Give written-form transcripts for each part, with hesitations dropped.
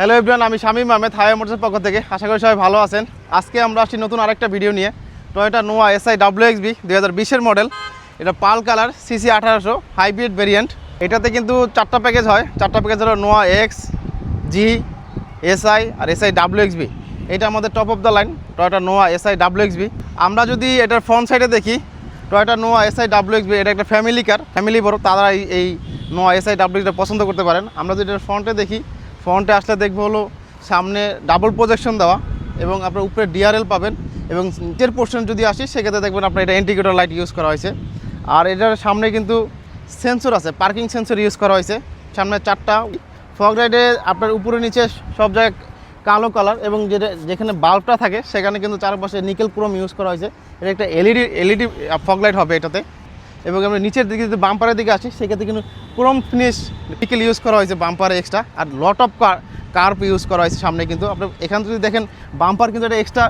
Hello everyone, আমি Shamim Ahmed highway মোটরসের পক্ষ থেকে। আশা করি সবাই ভালো আছেন। আজকে আমরা আসছি নতুন আরেকটা ভিডিও নিয়ে। টয়োটা নোয়া এসআই WXB 2020-এর মডেল। এটা pearl colour, CC 1800 hybrid variant. এটাতে কিন্তু 4টা প্যাকেজ হয়। 4টা প্যাকেজ হলো নোয়া এক্স, জি, এসআই আর এসআই WXB। এটা আমাদের top of the line Toyota Noah SI WXB। আমরা যদি এটার ফ্রন্ট সাইডে দেখি, টয়োটা নোয়া এসআই WXB এটা একটা ফ্যামিলি কার, ফ্যামিলি বড় তারা এই নোয়া এসআই WXB পছন্দ করতে পারেন। আমরা যদি এটার ফ্রন্টে দেখি, ফ্রন্টে আসলে দেখবো হলো সামনে ডাবল প্রজেকশন দেওয়া এবং আপনার উপরে ডিআরএল পাবেন। এবং নিচের পোর্শন যদি আসি সেক্ষেত্রে দেখবেন আপনার এটা ইন্ডিকেটর লাইট ইউজ করা হয়েছে। আর এটার সামনে কিন্তু সেন্সর আছে, পার্কিং সেন্সর ইউজ করা হয়েছে। সামনে 4টা ফগ লাইটে আপনার উপরে নিচে সব জায়গায় কালো কালার এবং যেখানে বাল্বটা থাকে সেখানে কিন্তু চারপাশে নিকেল ক্রোম ইউজ করা হয়েছে। এটা একটা এলইডি ফগ লাইট হবে এটাতে। এবং আমরা নিচের দিকে যদি বাম্পারের দিকে আসি সেক্ষেত্রে কিন্তু ক্রোম ফিনিশ নিকেল ইউজ করা হয়েছে বাম্পারে এক্সট্রা। আর লট অফ কার্প ইউজ করা হয়েছে সামনে। কিন্তু আপনি এখানে যদি দেখেন বাম্পার কিন্তু এটা এক্সট্রা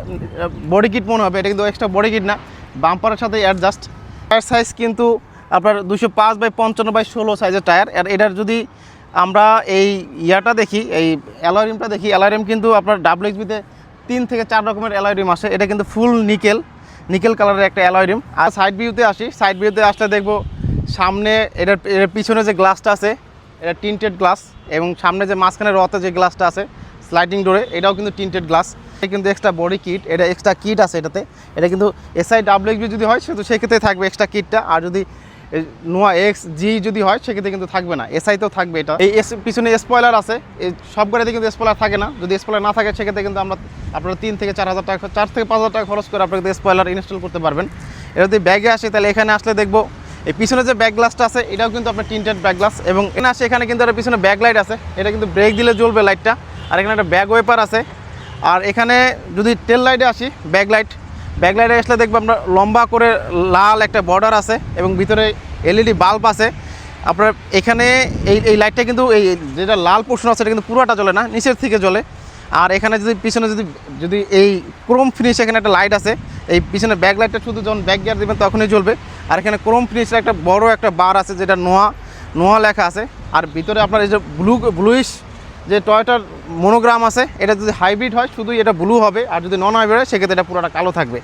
বডি কিট মনে হবে, এটা কিন্তু এক্সট্রা বডি কিট না, বাম্পারের সাথে অ্যাডজাস্ট। টায়ার সাইজ কিন্তু আপনার 205/55/16 সাইজের টায়ার। আর এটার যদি আমরা এই ইয়াটা দেখি, এই অ্যালয় রিমটা দেখি, অ্যালয় রিম কিন্তু আপনার WXB-তে 3 থেকে 4 রকমের অ্যালয় রিম আসে। এটা কিন্তু ফুল নিকেল কালারের একটা অ্যালয় রিম। আর সাইড ভিউতে আসি, সাইড ভিউতে আসলে দেখবো সামনে এটার পিছনে যে গ্লাসটা আছে এটা টিন্টেড গ্লাস। এবং সামনে যে মাঝখানে রতে যে গ্লাসটা আছে স্লাইডিং ডোরে, এটাও কিন্তু টিন্টেড গ্লাস। এটা কিন্তু এক্সট্রা বডি কিট, এটা এক্সট্রা কিট আছে এটাতে। এটা কিন্তু এসআই WXB যদি হয় শুধু সেক্ষেত্রে থাকবে এক্সট্রা কিটটা। আর যদি নোয়া এক্স, জি যদি হয় সেক্ষেত্রে কিন্তু থাকবে না, এসআইতেও থাকবে এটা। এই পিছনে স্পয়লার আছে, এই সব গাড়িতে কিন্তু স্পয়লার থাকে না। যদি স্পয়লার না থাকে সেক্ষেত্রে কিন্তু আপনারা 3 থেকে 4 হাজার টাকা, 4 থেকে 5 হাজার টাকা খরচ করে আপনারা কিন্তু স্পয়লার ইনস্টল করতে পারবেন। এটা যদি ব্যাগে আসে তাহলে এখানে আসলে দেখবো এই পিছনে যে ব্যাক গ্লাসটা আছে এটাও কিন্তু আপনার টিন্টেড ব্যাক গ্লাস। এবং এখানে আসে এখানে কিন্তু একটা পিছনে ব্যাক লাইট আছে, এটা কিন্তু ব্রেক দিলে জ্বলবে লাইটটা। আর এখানে একটা ব্যাক ওয়েপার আছে। আর এখানে যদি টেল লাইটে আসি, ব্যাক লাইটে আসলে দেখবো আমরা লম্বা করে লাল একটা বর্ডার আছে এবং ভিতরে এলইডি বাল্ব আছে আপনার। এখানে এই লাইটটা কিন্তু এই যেটা লাল পোর্শন আছে এটা কিন্তু পুরোটা জ্বলে না, নিচের থেকে জ্বলে। আর এখানে যদি পিছনে যদি এই ক্রোম ফিনিশ এখানে একটা লাইট আছে, এই পিছনে ব্যাক লাইটটা শুধু যখন ব্যাক গিয়ার দেবেন তখনই জ্বলবে। আর এখানে ক্রোম ফিনিশের একটা বড় একটা বার আছে যেটা নোয়া লেখা আছে। আর ভিতরে আপনার এই যে ব্লুইশ যে টয়োটার মনোগ্রাম আছে, এটা যদি হাইব্রিড হয় শুধুই এটা ব্লু হবে, আর যদি নন হাইব্রিড হয় সেক্ষেত্রে এটা পুরোটা কালো থাকবে।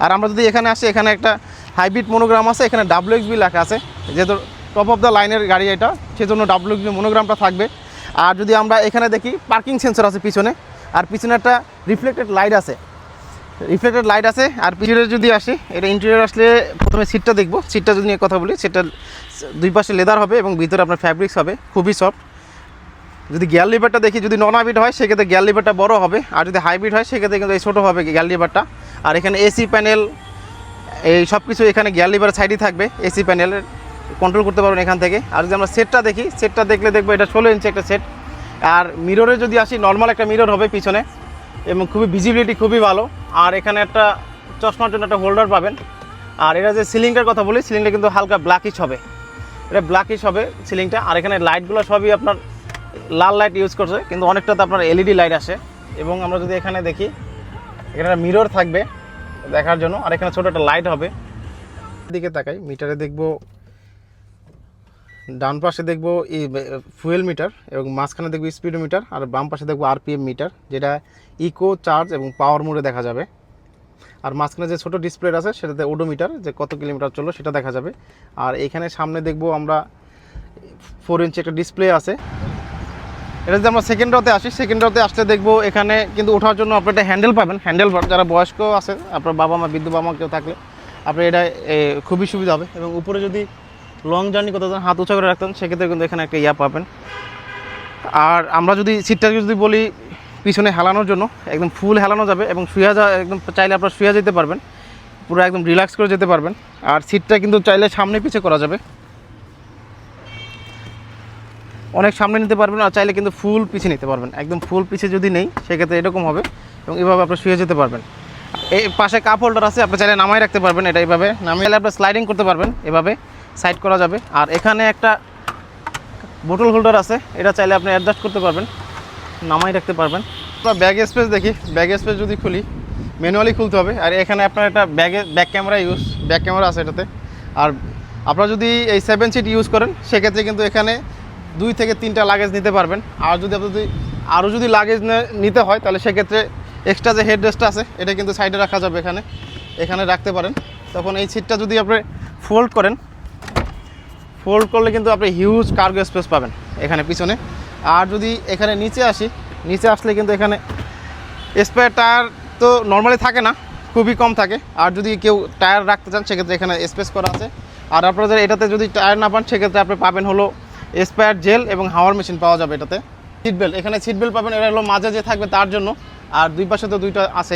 আর আমরা যদি এখানে আসি, এখানে একটা হাইব্রিড মনোগ্রাম আছে, এখানে WXB লেখা আছে, যেহেতু টপ অফ দ্য লাইনের গাড়ি এটা, সেজন্য WXB মনোগ্রামটা থাকবে। আর যদি আমরা এখানে দেখি পার্কিং সেন্সর আছে পিছনে, আর পিছনে একটা রিফ্লেক্টেড লাইট আছে। আর পিছনে যদি আসি, এটা ইন্টেরিয়র আসলে প্রথমে সিটটা দেখবো। সিটটা যদি নিয়ে কথা বলি, সিটটা দুই পাশে লেদার হবে এবং ভিতরে আপনার ফ্যাব্রিক্স হবে খুবই সফট। যদি গিয়ার লিভারটা দেখি, যদি নন হাইব্রিড হয় সেক্ষেত্রে গিয়ার লিভারটা বড় হবে, আর যদি হাইব্রিড হয় সেক্ষেত্রে কিন্তু এই ছোটো হবে গিয়ার লিভারটা। আর এখানে এসি প্যানেল, এই সব কিছু এখানে গিয়ার লিভারের সাইডেই থাকবে, এসি প্যানেলের কন্ট্রোল করতে পারবেন এখান থেকে। আর যদি আমরা সেটটা দেখি, সেটটা দেখলে দেখবো এটা 16 ইঞ্চি একটা সেট। আর মিররে যদি আসি, নর্মাল একটা মিরর হবে পিছনে এবং খুবই ভিজিবিলিটি খুবই ভালো। আর এখানে একটা চশমার জন্য একটা হোল্ডার পাবেন। আর এটা যে সিলিংটার কথা বলি, সিলিংটা কিন্তু হালকা ব্ল্যাকিশ হবে, এটা ব্ল্যাকিশ হবে সিলিংটা। আর এখানে লাইটগুলো সবই আপনার লাল লাইট ইউজ করছে, কিন্তু অনেকটাতে আপনার এলইডি লাইট আসে। এবং আমরা যদি এখানে দেখি, এখানে একটা মিরর থাকবে দেখার জন্য, আর এখানে ছোটো একটা লাইট হবে। দিকে তাকাই, মিটারে দেখবো ডান পাশে দেখবো এই ফুয়েল মিটার এবং মাঝখানে দেখবো স্পিডোমিটার, আর বাম পাশে দেখবো RPM মিটার, যেটা ইকো, চার্জ এবং পাওয়ার মোডে দেখা যাবে। আর মাঝখানে যে ছোটো ডিসপ্লে আছে সেটাতে ওডোমিটার, যে কত কিলোমিটার চললো সেটা দেখা যাবে। আর এখানে সামনে দেখবো আমরা 4 ইঞ্চি একটা ডিসপ্লে আছে। এটা যদি আমরা সেকেন্ড রোতে আসি, সেকেন্ড রোতে আসলে দেখবো এখানে কিন্তু ওঠার জন্য আপনি একটা হ্যান্ডেল পাবেন। হ্যান্ডেল যারা বয়স্ক আছে, আপনার বাবা মা, বৃদ্ধ বাবা মা কেউ থাকলে আপনি এটা খুবই সুবিধা হবে। এবং উপরে যদি লং জার্নি করতে চান, হাত উঁচা করে রাখতেন, সেক্ষেত্রে কিন্তু এখানে একটা ইয়া পাবেন। আর আমরা যদি সিটটাকে যদি বলি পিছনে হেলানোর জন্য, একদম ফুল হেলানো যাবে এবং একদম চাইলে আপনারা শুয়ে যেতে পারবেন, পুরো একদম রিল্যাক্স করে যেতে পারবেন। আর সিটটা কিন্তু চাইলে সামনে পিছে করা যাবে, অনেক সামনে নিতে পারবেন, আর চাইলে কিন্তু ফুল পিছে নিতে পারবেন। একদম ফুল পিছে যদি নেই সেক্ষেত্রে এরকম হবে এবং এভাবে আপনারা শুয়ে যেতে পারবেন। এই পাশে কাপ হোল্ডার আছে, আপনি চাইলে নামাই রাখতে পারবেন, এটা এইভাবে নামিয়ে আপনার স্লাইডিং করতে পারবেন, এভাবে সাইড করা যাবে। আর এখানে একটা বোতল হোল্ডার আছে, এটা চাইলে আপনি অ্যাডজাস্ট করতে পারবেন, নামাই রাখতে পারবেন। ব্যাগ স্পেস দেখি, ব্যাগ স্পেস যদি খুলি ম্যানুয়ালি খুলতে হবে। আর এখানে আপনার একটা ব্যাক ক্যামেরা আছে এটাতে। আর আপনারা যদি এই 7 সিট ইউজ করেন সেক্ষেত্রে কিন্তু এখানে 2 থেকে 3টা লাগেজ নিতে পারবেন। আর যদি আপনি আরও যদি লাগেজ নিতে হয় তাহলে সেক্ষেত্রে এক্সট্রা যে হেড রেস্টটা আছে এটা কিন্তু সাইডে রাখা যাবে, এখানে রাখতে পারেন। তখন এই সিটটা যদি আপনি ফোল্ড করলে কিন্তু আপনি হিউজ কার্গো স্পেস পাবেন এখানে পিছনে। আর যদি এখানে নিচে আসলে কিন্তু এখানে স্পেয়ার টায়ার তো নর্মালি থাকে না, খুবই কম থাকে। আর যদি কেউ টায়ার রাখতে চান সেক্ষেত্রে এখানে স্পেস করা আছে। আর আপনাদের এটাতে যদি টায়ার না পান সেক্ষেত্রে আপনি পাবেন হলো স্পেয়ার জেল এবং হাওয়ার মেশিন পাওয়া যাবে এটাতে। সিট বেল্ট, এখানে সিট বেল্ট পাবেন, এটা হলো মাঝে যে থাকবে তার জন্য, আর দুই পাশে তো দুইটা আছে।